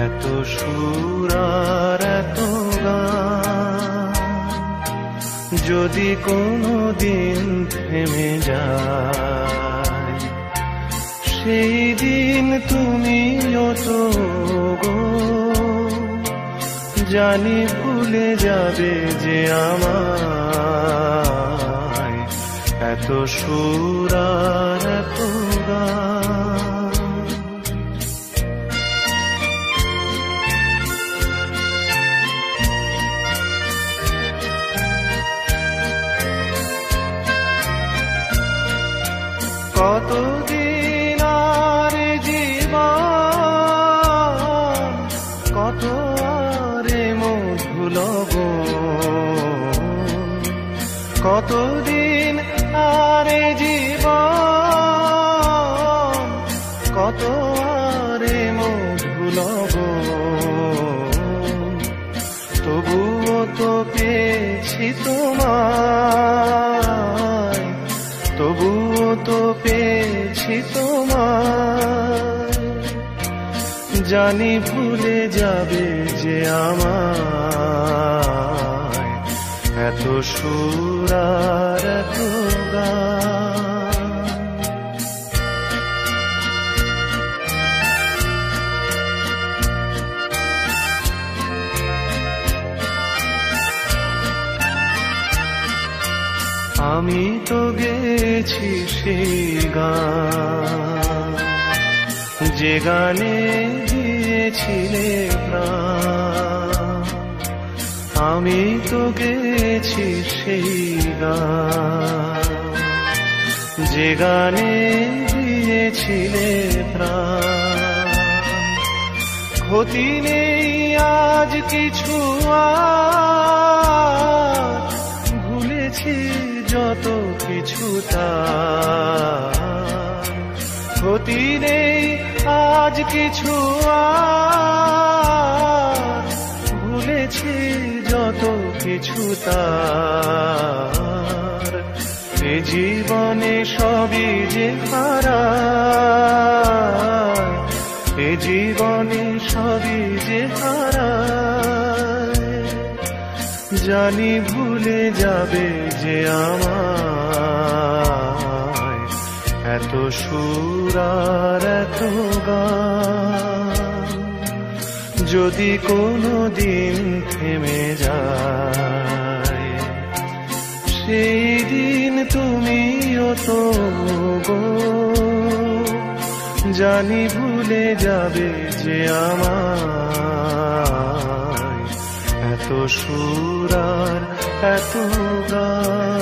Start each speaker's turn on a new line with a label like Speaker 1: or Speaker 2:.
Speaker 1: এত সুর আর এত গান যদি কোনো দিন থেমে যায়, সেই দিন তুমিও তো গো জানি ভুলে যাবে যে আমায়। এত সুর আর এত গান কতদিন আর জীবন, কত আরে মধুলব, কতদিন আরে জীবন, কত আরে মধুলব, তবুও তো পেয়েছি তোমায়, তবুও তো পেয়েছি তোমায়। জানি ভুলে যাবে যে আমায়। এত সুর আর এত গান আমি তো গেছি সেই গান যে গানে দিয়েছিলে প্রাণ। আমি তো গেছি সেই গান যে গানে দিয়েছিলে প্রাণ। ক্ষতি নেই আজ কিছু আর, ভুলেছি যত কিছু তার। ক্ষতি নেই আজ কিছু আর, ভুলেছি যত কিছু তার। এ জীবনে সবই যে হারায়, এ জীবনে সবই যে হারায়। জানি ভুলে যাবে যে আমায়। এত সুর আর এত গান যদি কোনো দিন থেমে যায়, সেই দিন তুমিও তো গো জানি ভুলে যাবে যে আমায়। এত সুর আর এত গান